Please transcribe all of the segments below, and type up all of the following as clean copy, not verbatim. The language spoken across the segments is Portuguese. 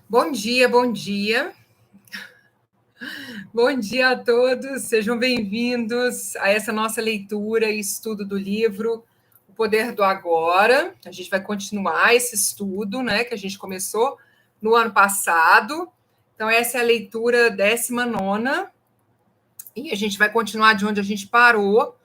Bom dia, bom dia. Bom dia a todos, sejam bem-vindos a essa nossa leitura e estudo do livro O Poder do Agora. A gente vai continuar esse estudo, né, que a gente começou no ano passado. Então, essa é a leitura 19ª e a gente vai continuar de onde a gente parou.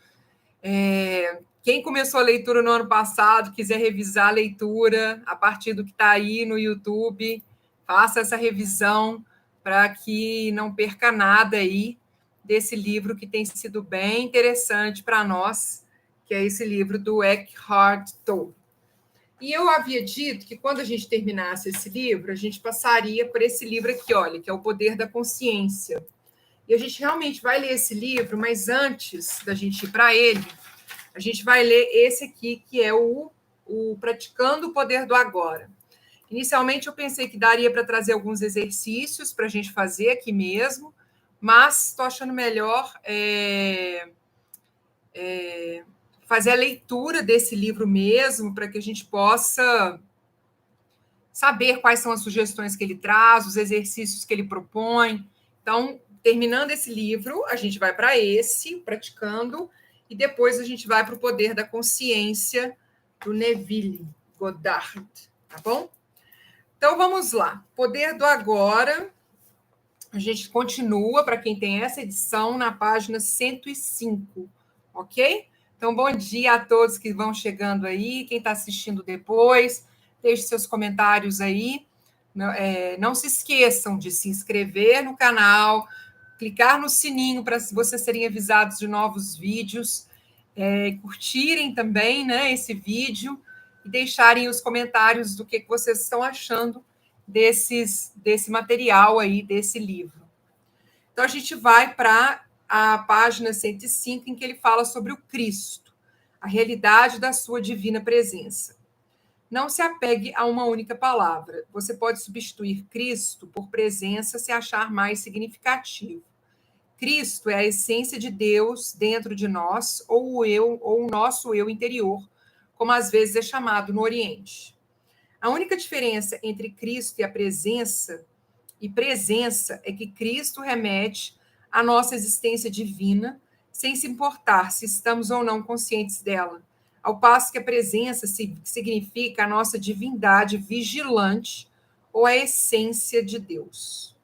Quem começou a leitura no ano passado, quiser revisar a leitura a partir do que está aí no YouTube, faça essa revisão para que não perca nada aí desse livro que tem sido bem interessante para nós, que é esse livro do Eckhart Tolle. E eu havia dito que quando a gente terminasse esse livro, a gente passaria por esse livro aqui, olha, que é O Poder da Consciência. E a gente realmente vai ler esse livro, mas antes da gente ir para ele, a gente vai ler esse aqui, que é o Praticando o Poder do Agora. Inicialmente, eu pensei que daria para trazer alguns exercícios para a gente fazer aqui mesmo, mas estou achando melhor fazer a leitura desse livro mesmo, para que a gente possa saber quais são as sugestões que ele traz, os exercícios que ele propõe. Então, terminando esse livro, a gente vai para esse, praticando, e depois a gente vai para o Poder da Consciência, do Neville Goddard, tá bom? Então, vamos lá. Poder do Agora. A gente continua, para quem tem essa edição, na página 105, ok? Então, bom dia a todos que vão chegando aí, quem está assistindo depois, deixe seus comentários aí. Não se esqueçam de se inscrever no canal, clicar no sininho para vocês serem avisados de novos vídeos, curtirem também, né, esse vídeo e deixarem os comentários do que vocês estão achando desse material aí, desse livro. Então, a gente vai para a página 105, em que ele fala sobre o Cristo, a realidade da sua divina presença. Não se apegue a uma única palavra. Você pode substituir Cristo por presença se achar mais significativo. Cristo é a essência de Deus dentro de nós, ou o eu, ou o nosso eu interior, como às vezes é chamado no Oriente. A única diferença entre Cristo e presença é que Cristo remete à nossa existência divina, sem se importar se estamos ou não conscientes dela, ao passo que a presença significa a nossa divindade vigilante ou a essência de Deus.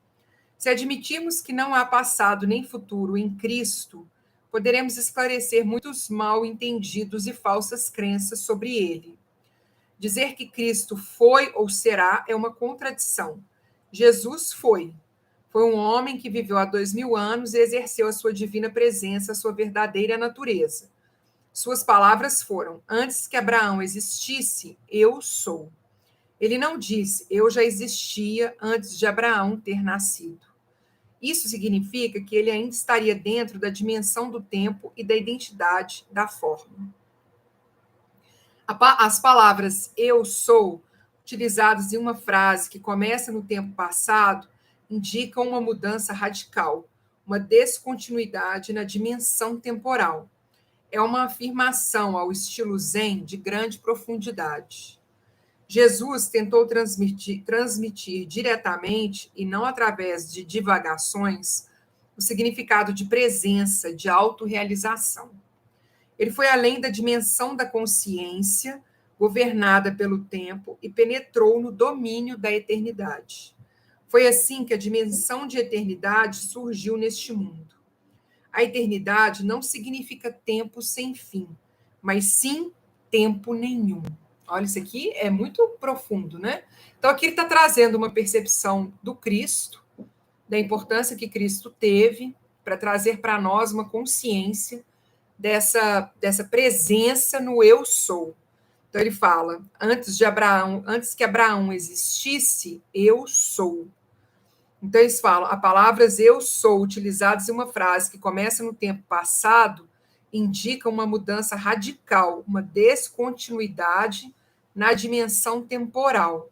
Se admitirmos que não há passado nem futuro em Cristo, poderemos esclarecer muitos mal entendidos e falsas crenças sobre ele. Dizer que Cristo foi ou será é uma contradição. Jesus foi. Foi um homem que viveu há 2000 anos e exerceu a sua divina presença, a sua verdadeira natureza. Suas palavras foram: antes que Abraão existisse, eu sou. Ele não disse: eu já existia antes de Abraão ter nascido. Isso significa que ele ainda estaria dentro da dimensão do tempo e da identidade da forma. As palavras eu sou, utilizadas em uma frase que começa no tempo passado, indicam uma mudança radical, uma descontinuidade na dimensão temporal. É uma afirmação ao estilo Zen de grande profundidade. Jesus tentou transmitir diretamente, e não através de divagações, o significado de presença, de autorrealização. Ele foi além da dimensão da consciência, governada pelo tempo, e penetrou no domínio da eternidade. Foi assim que a dimensão de eternidade surgiu neste mundo. A eternidade não significa tempo sem fim, mas sim tempo nenhum. Olha, isso aqui é muito profundo, né? Então, aqui ele está trazendo uma percepção do Cristo, da importância que Cristo teve para trazer para nós uma consciência dessa presença no eu sou. Então ele fala: antes que Abraão existisse, eu sou. Então eles falam, a palavras eu sou, utilizadas em uma frase que começa no tempo passado, indica uma mudança radical, uma descontinuidade na dimensão temporal.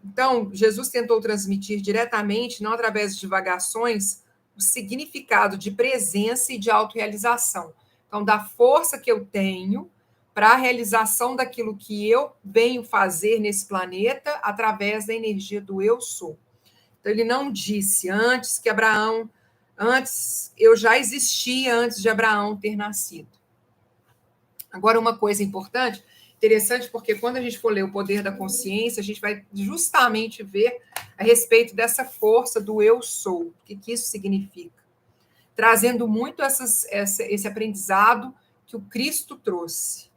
Então, Jesus tentou transmitir diretamente, não através de divagações, o significado de presença e de autorrealização. Então, da força que eu tenho para a realização daquilo que eu venho fazer nesse planeta através da energia do eu sou. Então, ele não disse antes eu já existia antes de Abraão ter nascido. Agora, uma coisa importante, interessante, porque quando a gente for ler o Poder da Consciência, a gente vai justamente ver a respeito dessa força do eu sou, o que isso significa. Trazendo muito esse aprendizado que o Cristo trouxe.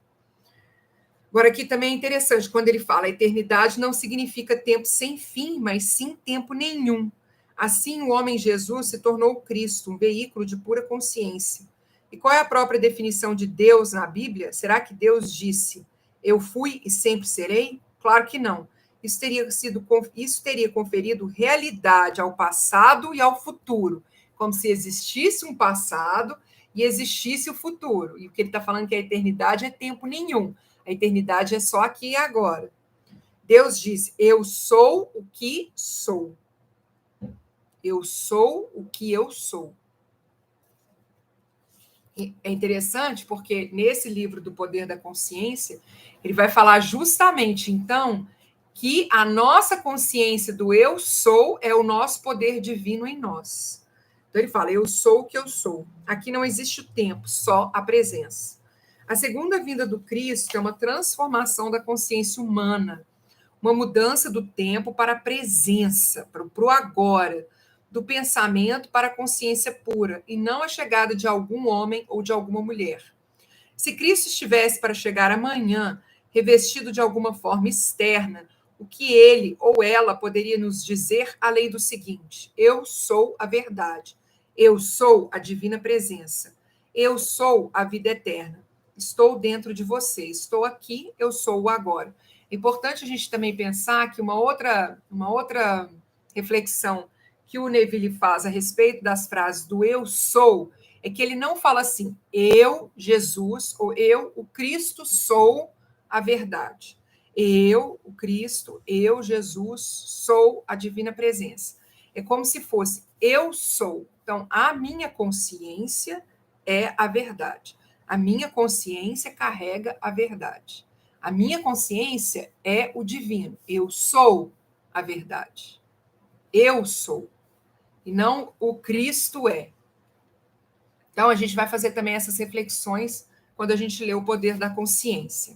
Agora, aqui também é interessante, quando ele fala, a eternidade não significa tempo sem fim, mas sim tempo nenhum. Assim, o homem Jesus se tornou o Cristo, um veículo de pura consciência. E qual é a própria definição de Deus na Bíblia? Será que Deus disse, eu fui e sempre serei? Claro que não. Isso teria conferido realidade ao passado e ao futuro, como se existisse um passado e existisse o futuro. E o que ele está falando que a eternidade é tempo nenhum. A eternidade é só aqui e agora. Deus diz, eu sou o que sou. Eu sou o que eu sou. É interessante porque nesse livro do Poder da Consciência, ele vai falar justamente, então, que a nossa consciência do eu sou é o nosso poder divino em nós. Então, ele fala, eu sou o que eu sou. Aqui não existe o tempo, só a presença. A segunda vinda do Cristo é uma transformação da consciência humana, uma mudança do tempo para a presença, para o agora, do pensamento para a consciência pura, e não a chegada de algum homem ou de alguma mulher. Se Cristo estivesse para chegar amanhã, revestido de alguma forma externa, o que ele ou ela poderia nos dizer além do seguinte: eu sou a verdade, eu sou a divina presença, eu sou a vida eterna, estou dentro de você, estou aqui, eu sou o agora. É importante a gente também pensar que uma outra reflexão que o Neville faz a respeito das frases do eu sou, é que ele não fala assim, eu, Jesus, ou eu, o Cristo, sou a verdade. Eu, o Cristo, eu, Jesus, sou a divina presença. É como se fosse eu sou. Então, a minha consciência é a verdade. A minha consciência carrega a verdade. A minha consciência é o divino. Eu sou a verdade. Eu sou. E não o Cristo é. Então, a gente vai fazer também essas reflexões quando a gente lê o Poder da Consciência.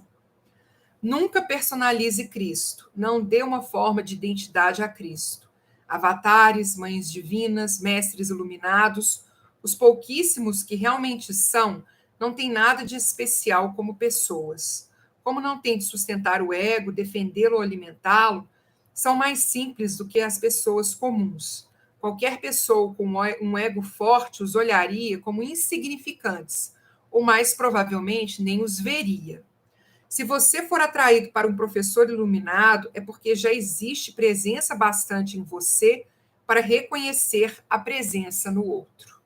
Nunca personalize Cristo. Não dê uma forma de identidade a Cristo. Avatares, mães divinas, mestres iluminados, os pouquíssimos que realmente são, não têm nada de especial como pessoas. Como não tem de sustentar o ego, defendê-lo ou alimentá-lo, são mais simples do que as pessoas comuns. Qualquer pessoa com um ego forte os olharia como insignificantes, ou mais provavelmente nem os veria. Se você for atraído para um professor iluminado, é porque já existe presença bastante em você para reconhecer a presença no outro.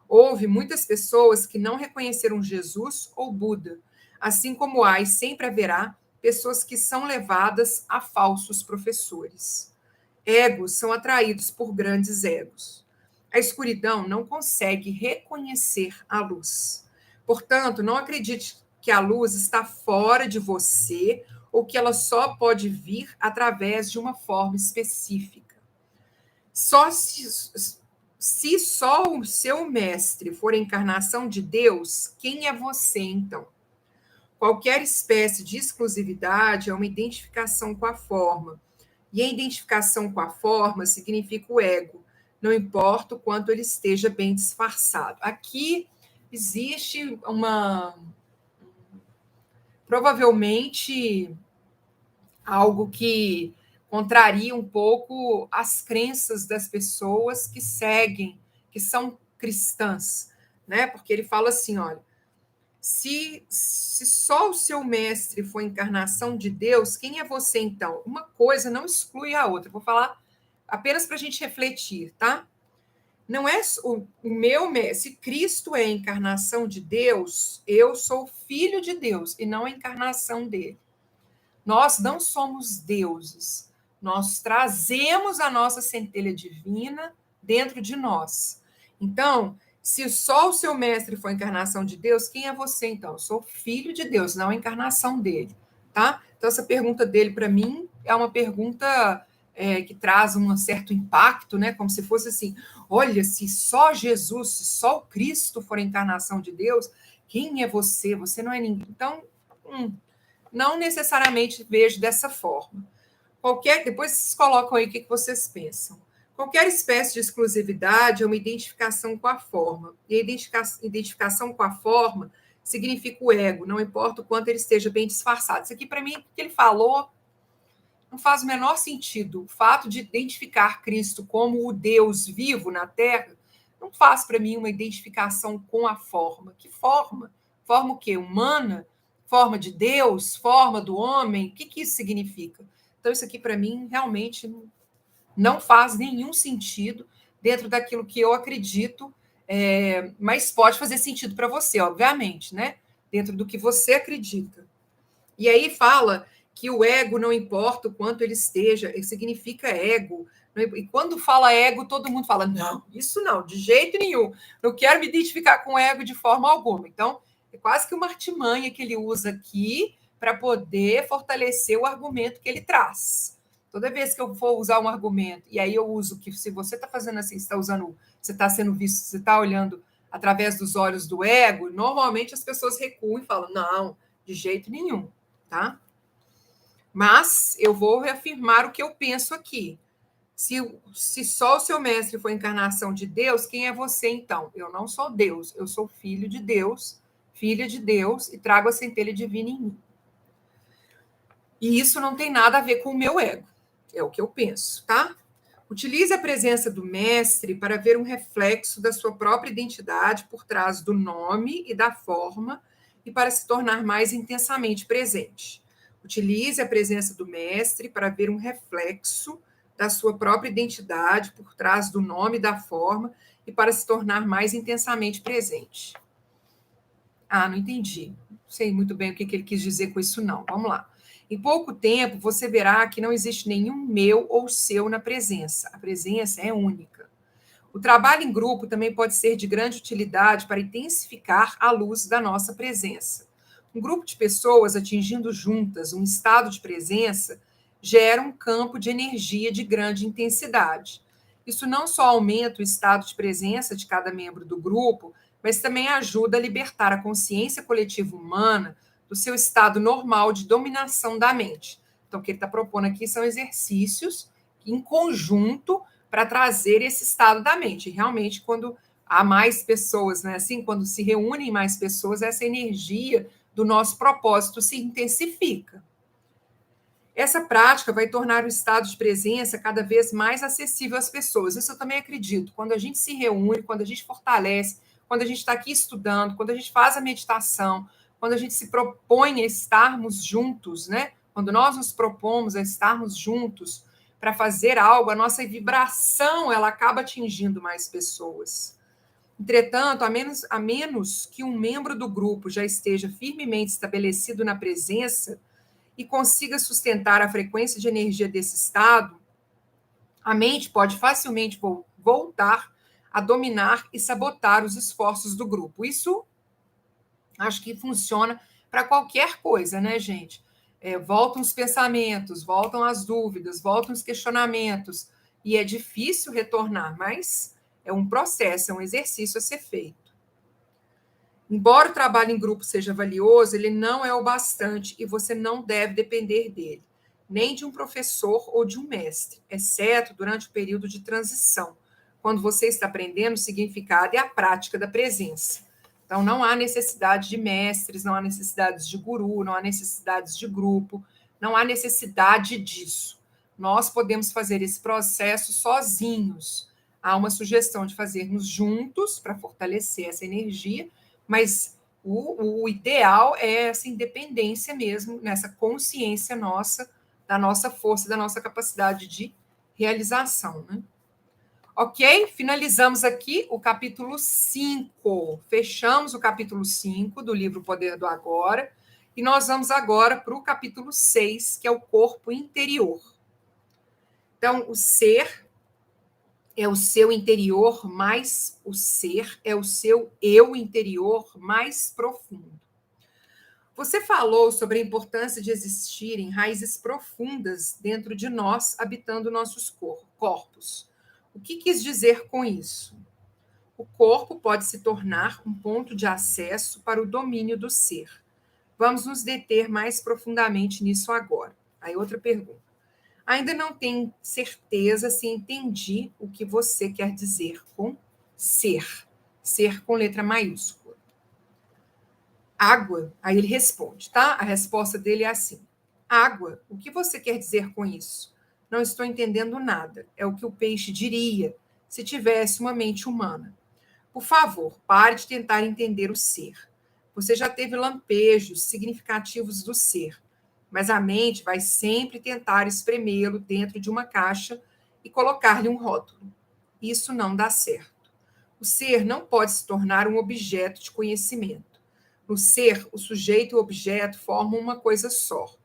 Houve muitas pessoas que não reconheceram Jesus ou Buda, assim como há e sempre haverá pessoas que são levadas a falsos professores. Egos são atraídos por grandes egos. A escuridão não consegue reconhecer a luz. Portanto, não acredite que a luz está fora de você ou que ela só pode vir através de uma forma específica. Se só o seu mestre for a encarnação de Deus, quem é você, então? Qualquer espécie de exclusividade é uma identificação com a forma. E a identificação com a forma significa o ego, não importa o quanto ele esteja bem disfarçado. Aqui existe provavelmente algo que contraria um pouco as crenças das pessoas que seguem, que são cristãs, né? Porque ele fala assim, olha, se só o seu mestre for a encarnação de Deus, quem é você então? Uma coisa não exclui a outra. Vou falar apenas para a gente refletir, tá? Não é o meu mestre. Se Cristo é a encarnação de Deus, eu sou filho de Deus e não a encarnação dele. Nós não somos deuses. Nós trazemos a nossa centelha divina dentro de nós. Então, Se só o seu mestre foi a encarnação de Deus, quem é você, então? Eu sou filho de Deus, não a encarnação dele, tá? Então, essa pergunta dele, para mim, é uma pergunta que traz um certo impacto, né? Como se fosse assim, olha, se só Jesus, se só o Cristo for a encarnação de Deus, quem é você? Você não é ninguém. Então, não necessariamente vejo dessa forma. Depois vocês colocam aí o que vocês pensam. Qualquer espécie de exclusividade é uma identificação com a forma. E a identificação com a forma significa o ego, não importa o quanto ele esteja bem disfarçado. Isso aqui, para mim, o que ele falou não faz o menor sentido. O fato de identificar Cristo como o Deus vivo na Terra não faz para mim uma identificação com a forma. Que forma? Forma o quê? Humana? Forma de Deus? Forma do homem? O que isso significa? Então, isso aqui, para mim, realmente não faz nenhum sentido dentro daquilo que eu acredito, mas pode fazer sentido para você, obviamente, né? Dentro do que você acredita. E aí fala que o ego não importa o quanto ele esteja, ele significa ego. E quando fala ego, todo mundo fala, não, isso não, de jeito nenhum. Não quero me identificar com o ego de forma alguma. Então, é quase que uma artimanha que ele usa aqui para poder fortalecer o argumento que ele traz. Toda vez que eu for usar um argumento, e aí eu uso que se você está fazendo assim, você está sendo visto, você está olhando através dos olhos do ego, normalmente as pessoas recuam e falam, não, de jeito nenhum, tá? Mas eu vou reafirmar o que eu penso aqui. Se só o seu mestre foi a encarnação de Deus, quem é você então? Eu não sou Deus, eu sou filho de Deus, filha de Deus, e trago a centelha divina em mim. E isso não tem nada a ver com o meu ego. É o que eu penso, tá? Utilize a presença do mestre para ver um reflexo da sua própria identidade por trás do nome e da forma e para se tornar mais intensamente presente. Utilize a presença do mestre para ver um reflexo da sua própria identidade por trás do nome e da forma e para se tornar mais intensamente presente. Não entendi. Não sei muito bem o que ele quis dizer com isso, não. Vamos lá. Em pouco tempo, você verá que não existe nenhum meu ou seu na presença. A presença é única. O trabalho em grupo também pode ser de grande utilidade para intensificar a luz da nossa presença. Um grupo de pessoas atingindo juntas um estado de presença gera um campo de energia de grande intensidade. Isso não só aumenta o estado de presença de cada membro do grupo, mas também ajuda a libertar a consciência coletiva humana do seu estado normal de dominação da mente. Então, o que ele está propondo aqui são exercícios em conjunto para trazer esse estado da mente. Realmente, quando há mais pessoas, né, assim, quando se reúnem mais pessoas, essa energia do nosso propósito se intensifica. Essa prática vai tornar o estado de presença cada vez mais acessível às pessoas. Isso eu também acredito. Quando a gente se reúne, quando a gente fortalece, quando a gente está aqui estudando, quando a gente faz a meditação, quando a gente se propõe a estarmos juntos, né? Quando nós nos propomos a estarmos juntos para fazer algo, a nossa vibração ela acaba atingindo mais pessoas. Entretanto, a menos que um membro do grupo já esteja firmemente estabelecido na presença e consiga sustentar a frequência de energia desse estado, a mente pode facilmente voltar a dominar e sabotar os esforços do grupo. Isso acho que funciona para qualquer coisa, né, gente? Voltam os pensamentos, voltam as dúvidas, voltam os questionamentos, e é difícil retornar, mas é um processo, é um exercício a ser feito. Embora o trabalho em grupo seja valioso, ele não é o bastante e você não deve depender dele, nem de um professor ou de um mestre, exceto durante o período de transição, quando você está aprendendo o significado e a prática da presença. Então, não há necessidade de mestres, não há necessidades de guru, não há necessidades de grupo, não há necessidade disso. Nós podemos fazer esse processo sozinhos. Há uma sugestão de fazermos juntos para fortalecer essa energia, mas o ideal é essa independência mesmo, nessa consciência nossa, da nossa força, da nossa capacidade de realização, né? Ok? Finalizamos aqui o capítulo 5. Fechamos o capítulo 5 do livro Poder do Agora. E nós vamos agora para o capítulo 6, que é o corpo interior. Então, o ser é o seu interior mais o ser, é o seu eu interior mais profundo. Você falou sobre a importância de existirem raízes profundas dentro de nós, habitando nossos corpos. O que quis dizer com isso? O corpo pode se tornar um ponto de acesso para o domínio do ser. Vamos nos deter mais profundamente nisso agora. Aí outra pergunta. Ainda não tenho certeza se entendi o que você quer dizer com ser. Ser com letra maiúscula. Água, aí ele responde, tá? A resposta dele é assim: água, o que você quer dizer com isso? Não estou entendendo nada. É o que o peixe diria se tivesse uma mente humana. Por favor, pare de tentar entender o ser. Você já teve lampejos significativos do ser, mas a mente vai sempre tentar espremê-lo dentro de uma caixa e colocar-lhe um rótulo. Isso não dá certo. O ser não pode se tornar um objeto de conhecimento. No ser, o sujeito e o objeto formam uma coisa só.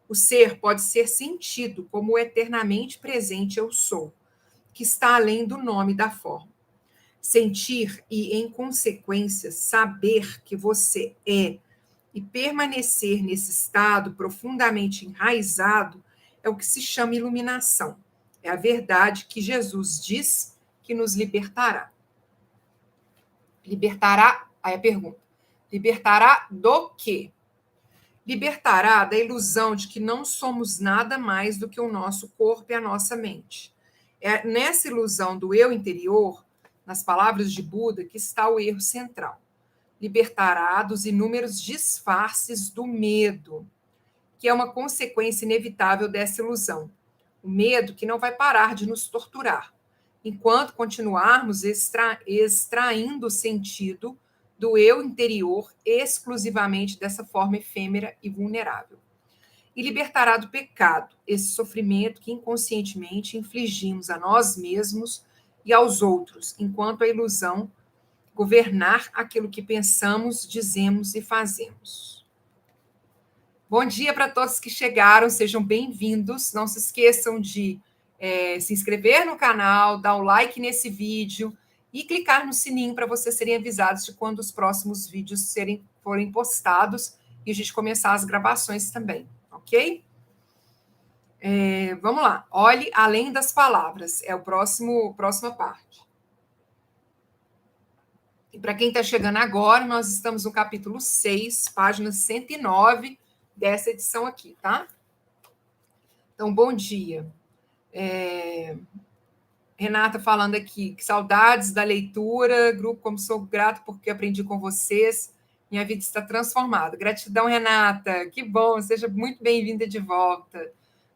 O ser pode ser sentido como o eternamente presente eu sou, que está além do nome da forma. Sentir e, em consequência, saber que você é e permanecer nesse estado profundamente enraizado é o que se chama iluminação. É a verdade que Jesus diz que nos libertará. Libertará, aí a pergunta, libertará do quê? Libertará da ilusão de que não somos nada mais do que o nosso corpo e a nossa mente. É nessa ilusão do eu interior, nas palavras de Buda, que está o erro central. Libertará dos inúmeros disfarces do medo, que é uma consequência inevitável dessa ilusão. O medo que não vai parar de nos torturar, enquanto continuarmos extraindo o sentido do eu interior exclusivamente dessa forma efêmera e vulnerável. E libertará do pecado, esse sofrimento que inconscientemente infligimos a nós mesmos e aos outros, enquanto a ilusão governar aquilo que pensamos, dizemos e fazemos. Bom dia para todos que chegaram, sejam bem-vindos. Não se esqueçam de se inscrever no canal, dar um like nesse vídeo e clicar no sininho para vocês serem avisados de quando os próximos vídeos forem postados e a gente começar as gravações também, ok? Vamos lá. Olhe além das palavras, é a próxima parte. E para quem está chegando agora, nós estamos no capítulo 6, página 109 dessa edição aqui, tá? Então, bom dia. Renata falando aqui, que saudades da leitura, grupo, como sou grato porque aprendi com vocês, minha vida está transformada. Gratidão, Renata, que bom, seja muito bem-vinda de volta.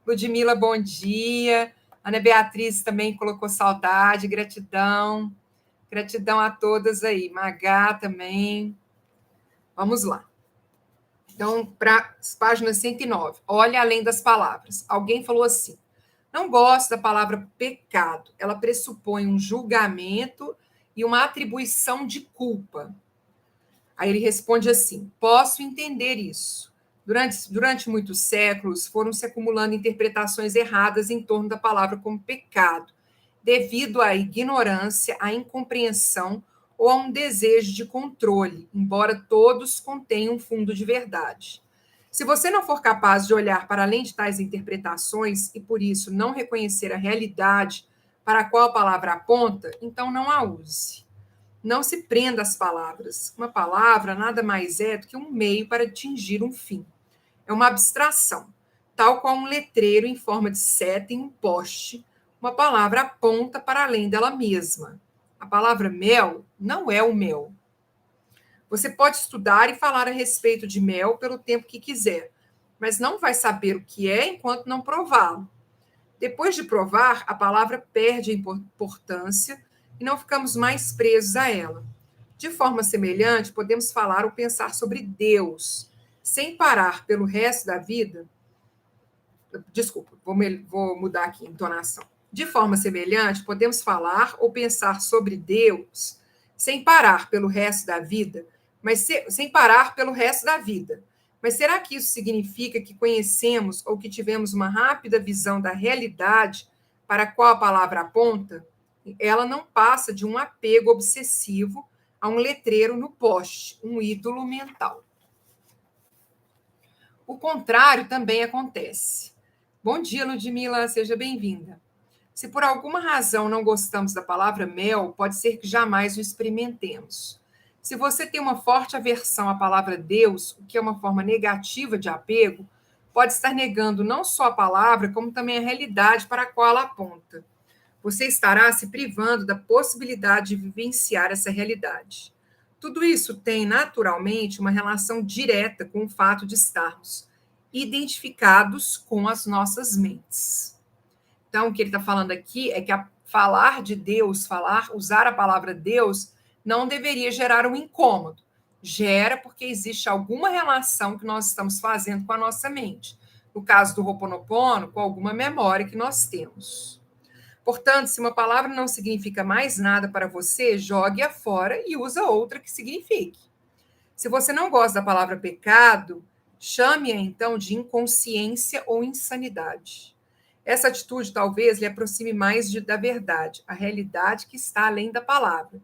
Ludmila, bom dia. Ana Beatriz também colocou saudade, gratidão. Gratidão a todas aí. Magá também. Vamos lá. Então, para a página 109. Olha além das palavras. Alguém falou assim: não gosto da palavra pecado. Ela pressupõe um julgamento e uma atribuição de culpa. Aí ele responde assim: posso entender isso. Durante muitos séculos, foram se acumulando interpretações erradas em torno da palavra como pecado, devido à ignorância, à incompreensão ou a um desejo de controle, embora todos contenham um fundo de verdade. Se você não for capaz de olhar para além de tais interpretações e, por isso, não reconhecer a realidade para a qual a palavra aponta, então não a use. Não se prenda às palavras. Uma palavra nada mais é do que um meio para atingir um fim. É uma abstração, tal qual um letreiro em forma de seta em um poste. Uma palavra aponta para além dela mesma. A palavra mel não é o mel. Você pode estudar e falar a respeito de mel pelo tempo que quiser, mas não vai saber o que é enquanto não prová-lo. Depois de provar, a palavra perde a importância e não ficamos mais presos a ela. De forma semelhante, podemos falar ou pensar sobre Deus, sem parar pelo resto da vida. Desculpa, vou mudar aqui a entonação. De forma semelhante, podemos falar ou pensar sobre Deus, sem parar pelo resto da vida, sem parar pelo resto da vida. Mas será que isso significa que conhecemos ou que tivemos uma rápida visão da realidade para a qual a palavra aponta, ela não passa de um apego obsessivo a um letreiro no poste, um ídolo mental. O contrário também acontece. Bom dia, Ludmila, seja bem-vinda. Se por alguma razão não gostamos da palavra mel, pode ser que jamais o experimentemos. Se você tem uma forte aversão à palavra Deus, o que é uma forma negativa de apego, pode estar negando não só a palavra, como também a realidade para a qual ela aponta. Você estará se privando da possibilidade de vivenciar essa realidade. Tudo isso tem, naturalmente, uma relação direta com o fato de estarmos identificados com as nossas mentes. Então, o que ele está falando aqui é que falar de Deus, usar a palavra Deus, não deveria gerar um incômodo. Gera porque existe alguma relação que nós estamos fazendo com a nossa mente. No caso do Ho'oponopono, com alguma memória que nós temos. Portanto, se uma palavra não significa mais nada para você, jogue-a fora e use outra que signifique. Se você não gosta da palavra pecado, chame-a então de inconsciência ou insanidade. Essa atitude talvez lhe aproxime mais da verdade, a realidade que está além da palavra,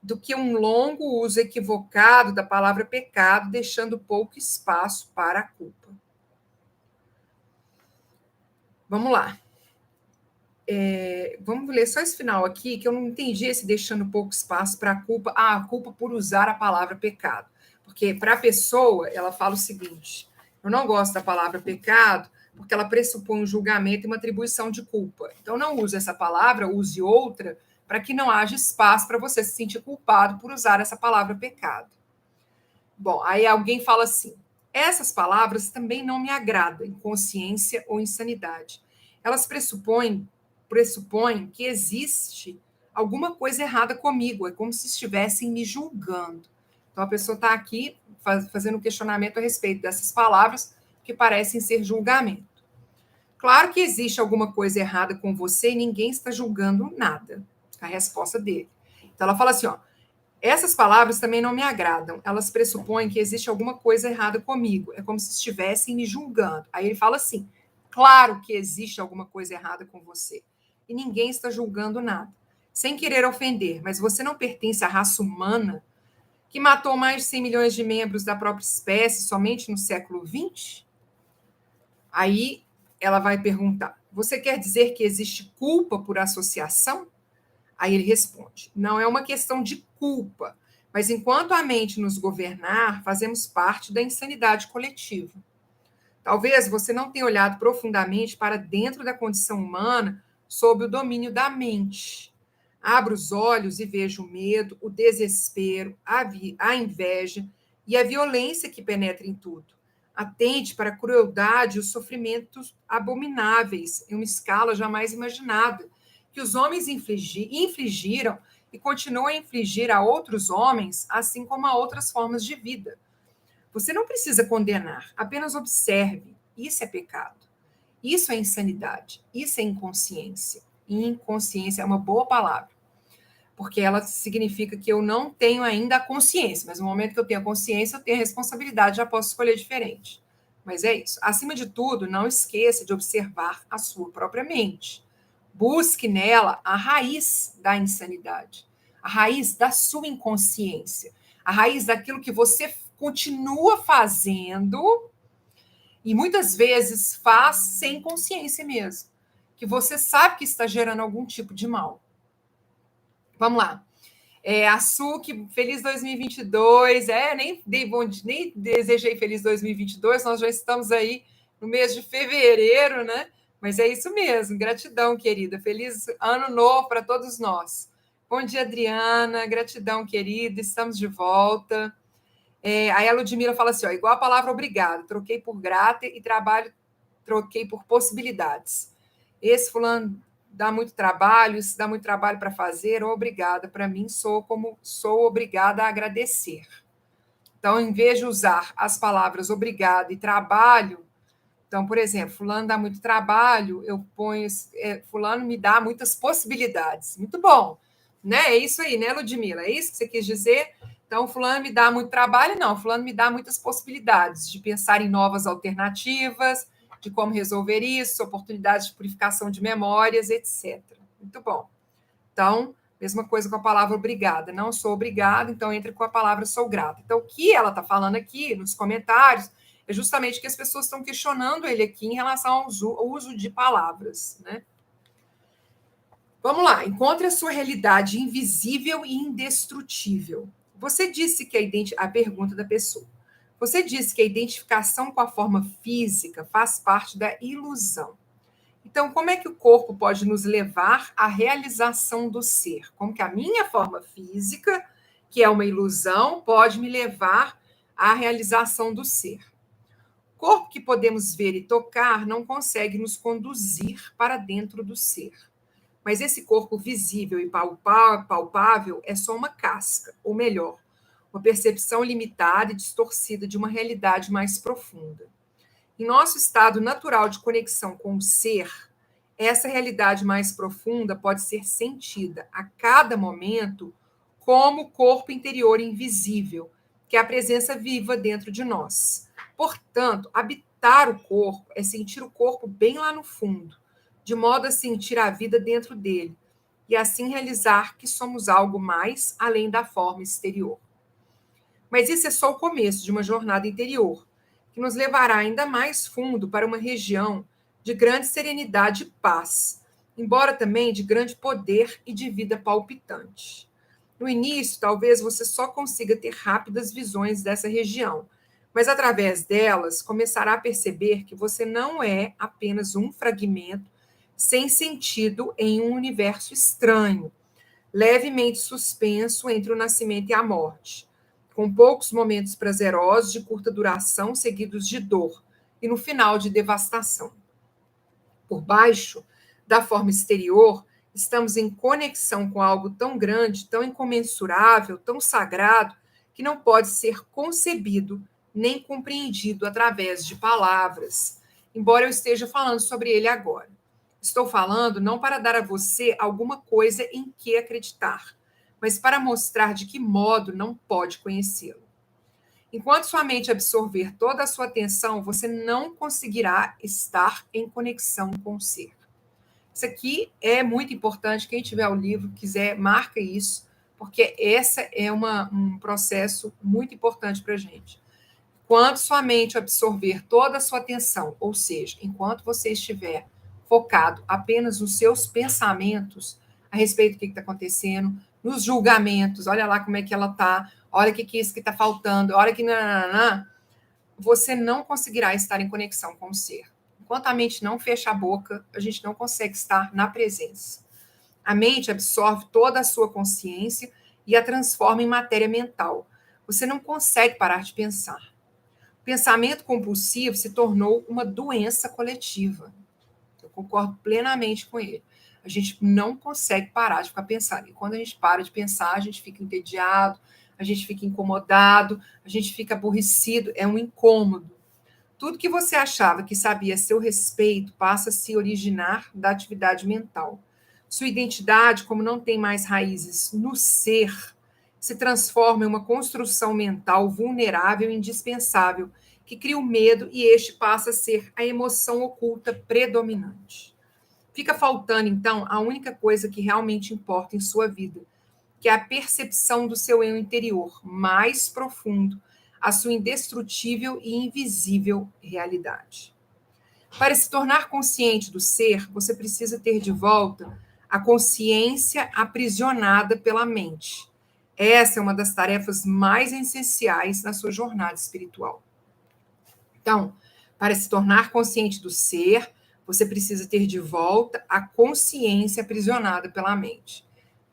do que um longo uso equivocado da palavra pecado, deixando pouco espaço para a culpa. Vamos lá. Vamos ler só esse final aqui, que eu não entendi esse deixando pouco espaço para a culpa. A culpa por usar a palavra pecado. Porque para a pessoa, ela fala o seguinte: eu não gosto da palavra pecado, porque ela pressupõe um julgamento e uma atribuição de culpa. Então, não use essa palavra, use outra, para que não haja espaço para você se sentir culpado por usar essa palavra pecado. Bom, aí alguém fala assim: essas palavras também não me agradam, inconsciência ou insanidade. Elas pressupõem que existe alguma coisa errada comigo, é como se estivessem me julgando. Então, a pessoa está aqui fazendo um questionamento a respeito dessas palavras que parecem ser julgamento. Claro que existe alguma coisa errada com você e ninguém está julgando nada. A resposta dele. Então, ela fala assim, ó, essas palavras também não me agradam. Elas pressupõem que existe alguma coisa errada comigo. É como se estivessem me julgando. Aí ele fala assim, claro que existe alguma coisa errada com você. E ninguém está julgando nada. Sem querer ofender, mas você não pertence à raça humana que matou mais de 100 milhões de membros da própria espécie somente no século XX? Aí ela vai perguntar, você quer dizer que existe culpa por associação? Aí ele responde, não é uma questão de culpa, mas enquanto a mente nos governar, fazemos parte da insanidade coletiva. Talvez você não tenha olhado profundamente para dentro da condição humana sob o domínio da mente. Abra os olhos e veja o medo, o desespero, a inveja e a violência que penetra em tudo. Atente para a crueldade e os sofrimentos abomináveis, em uma escala jamais imaginada, que os homens infligiram e continuam a infligir a outros homens, assim como a outras formas de vida. Você não precisa condenar, apenas observe. Isso é pecado. Isso é insanidade. Isso é inconsciência. E inconsciência é uma boa palavra, porque ela significa que eu não tenho ainda a consciência, mas no momento que eu tenho a consciência, eu tenho a responsabilidade, já posso escolher diferente. Mas é isso. Acima de tudo, não esqueça de observar a sua própria mente. Busque nela a raiz da insanidade, a raiz da sua inconsciência, a raiz daquilo que você continua fazendo e muitas vezes faz sem consciência mesmo, que você sabe que está gerando algum tipo de mal. Vamos lá. Açuque, feliz 2022. Nem desejei feliz 2022, nós já estamos aí no mês de fevereiro, né? Mas é isso mesmo, gratidão, querida. Feliz ano novo para todos nós. Bom dia, Adriana, gratidão, querida, estamos de volta. Aí a Ludmila fala assim, ó, igual a palavra obrigado, troquei por grata e trabalho, troquei por possibilidades. Esse fulano dá muito trabalho, isso dá muito trabalho para fazer, obrigada. Para mim, sou obrigada a agradecer. Então, em vez de usar as palavras obrigado e trabalho, então, por exemplo, fulano dá muito trabalho, eu ponho, fulano me dá muitas possibilidades. Muito bom, né? É isso aí, né, Ludmila? É isso que você quis dizer? Então, fulano me dá muito trabalho? Não, fulano me dá muitas possibilidades de pensar em novas alternativas, de como resolver isso, oportunidades de purificação de memórias, etc. Muito bom. Então, mesma coisa com a palavra obrigada. Não sou obrigada, então entra com a palavra sou grata. Então, o que ela está falando aqui nos comentários é justamente que as pessoas estão questionando ele aqui em relação ao uso de palavras, né? Vamos lá. Encontre a sua realidade invisível e indestrutível. Você disse que a pergunta da pessoa. Você disse que a identificação com a forma física faz parte da ilusão. Então, como é que o corpo pode nos levar à realização do ser? Como que a minha forma física, que é uma ilusão, pode me levar à realização do ser? O corpo que podemos ver e tocar não consegue nos conduzir para dentro do ser. Mas esse corpo visível e palpável é só uma casca, ou melhor, uma percepção limitada e distorcida de uma realidade mais profunda. Em nosso estado natural de conexão com o ser, essa realidade mais profunda pode ser sentida a cada momento como corpo interior invisível, que é a presença viva dentro de nós. Portanto, habitar o corpo é sentir o corpo bem lá no fundo, de modo a sentir a vida dentro dele, e assim realizar que somos algo mais além da forma exterior. Mas isso é só o começo de uma jornada interior, que nos levará ainda mais fundo para uma região de grande serenidade e paz, embora também de grande poder e de vida palpitante. No início, talvez você só consiga ter rápidas visões dessa região, mas através delas começará a perceber que você não é apenas um fragmento sem sentido em um universo estranho, levemente suspenso entre o nascimento e a morte, com poucos momentos prazerosos de curta duração seguidos de dor e no final de devastação. Por baixo da forma exterior, estamos em conexão com algo tão grande, tão incomensurável, tão sagrado, que não pode ser concebido nem compreendido através de palavras, embora eu esteja falando sobre ele agora. Estou falando não para dar a você alguma coisa em que acreditar, mas para mostrar de que modo não pode conhecê-lo. Enquanto sua mente absorver toda a sua atenção, você não conseguirá estar em conexão com o ser. Isso aqui é muito importante. Quem tiver o livro, quiser, marca isso, porque essa é um processo muito importante para a gente. Quando sua mente absorver toda a sua atenção, ou seja, enquanto você estiver focado apenas nos seus pensamentos a respeito do que está acontecendo, nos julgamentos, olha lá como é que ela está, olha o que é isso que está faltando, olha que nananã, você não conseguirá estar em conexão com o ser. Enquanto a mente não fecha a boca, a gente não consegue estar na presença. A mente absorve toda a sua consciência e a transforma em matéria mental. Você não consegue parar de pensar. O pensamento compulsivo se tornou uma doença coletiva. Eu concordo plenamente com ele. A gente não consegue parar de ficar pensando. E quando a gente para de pensar, a gente fica entediado, a gente fica incomodado, a gente fica aborrecido, é um incômodo. Tudo que você achava que sabia a seu respeito passa a se originar da atividade mental. Sua identidade, como não tem mais raízes no ser, se transforma em uma construção mental vulnerável e indispensável, que cria o medo e este passa a ser a emoção oculta predominante. Fica faltando, então, a única coisa que realmente importa em sua vida, que é a percepção do seu eu interior, mais profundo, a sua indestrutível e invisível realidade. Para se tornar consciente do ser, você precisa ter de volta a consciência aprisionada pela mente. Essa é uma das tarefas mais essenciais na sua jornada espiritual. Então, para se tornar consciente do ser, você precisa ter de volta a consciência aprisionada pela mente.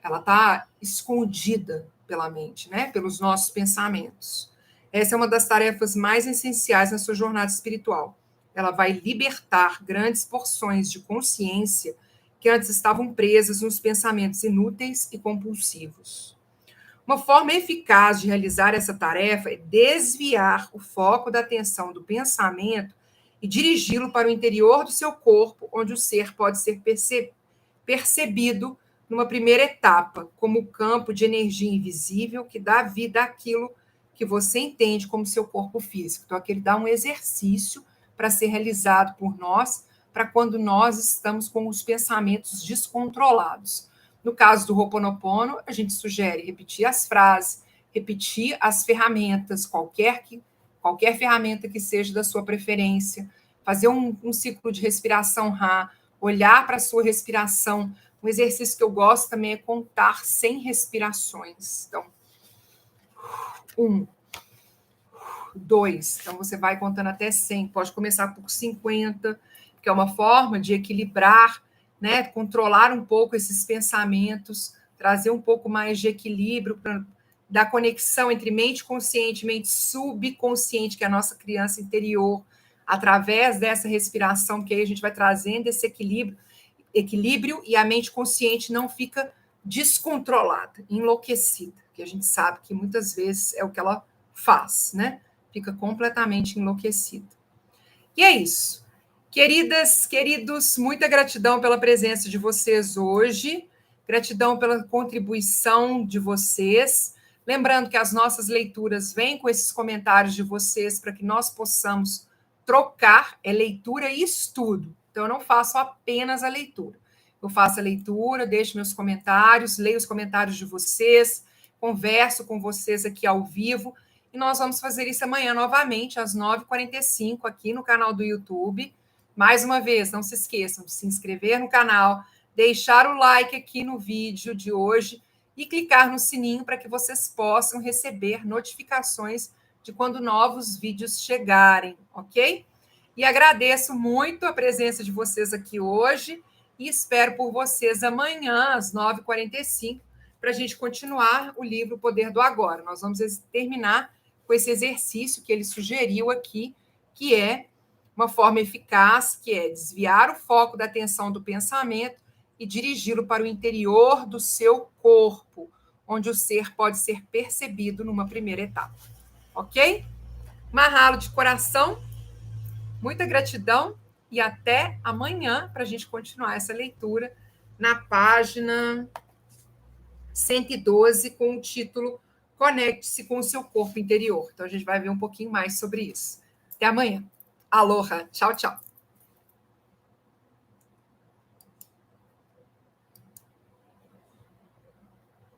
Ela está escondida pela mente, né? Pelos nossos pensamentos. Essa é uma das tarefas mais essenciais na sua jornada espiritual. Ela vai libertar grandes porções de consciência que antes estavam presas nos pensamentos inúteis e compulsivos. Uma forma eficaz de realizar essa tarefa é desviar o foco da atenção do pensamento e dirigi-lo para o interior do seu corpo, onde o ser pode ser percebido numa primeira etapa, como o campo de energia invisível que dá vida àquilo que você entende como seu corpo físico. Então, aqui ele dá um exercício para ser realizado por nós, para quando nós estamos com os pensamentos descontrolados. No caso do Ho'oponopono, a gente sugere repetir as frases, repetir as ferramentas, qualquer ferramenta que seja da sua preferência, fazer um ciclo de respiração Ra, olhar para a sua respiração. Um exercício que eu gosto também é contar 100 respirações. Então, 1, 2. Então, você vai contando até 100. Pode começar por 50, que é uma forma de equilibrar, né? Controlar um pouco esses pensamentos, trazer um pouco mais de equilíbrio da conexão entre mente consciente e mente subconsciente, que é a nossa criança interior, através dessa respiração, que aí a gente vai trazendo esse equilíbrio e a mente consciente não fica descontrolada, enlouquecida, que a gente sabe que muitas vezes é o que ela faz, né? Fica completamente enlouquecida. E é isso. Queridas, queridos, muita gratidão pela presença de vocês hoje, gratidão pela contribuição de vocês. Lembrando que as nossas leituras vêm com esses comentários de vocês para que nós possamos trocar, leitura e estudo. Então, eu não faço apenas a leitura. Eu faço a leitura, deixo meus comentários, leio os comentários de vocês, converso com vocês aqui ao vivo, e nós vamos fazer isso amanhã novamente, às 9h45, aqui no canal do YouTube. Mais uma vez, não se esqueçam de se inscrever no canal, deixar o like aqui no vídeo de hoje e clicar no sininho para que vocês possam receber notificações de quando novos vídeos chegarem, ok? E agradeço muito a presença de vocês aqui hoje e espero por vocês amanhã, às 9h45, para a gente continuar o livro Poder do Agora. Nós vamos terminar com esse exercício que ele sugeriu aqui, que é uma forma eficaz, que é desviar o foco da atenção do pensamento e dirigi-lo para o interior do seu corpo, onde o ser pode ser percebido numa primeira etapa. Ok? Mahalo de coração, muita gratidão e até amanhã para a gente continuar essa leitura na página 112 com o título Conecte-se com o seu corpo interior. Então a gente vai ver um pouquinho mais sobre isso. Até amanhã. Aloha. Tchau, tchau.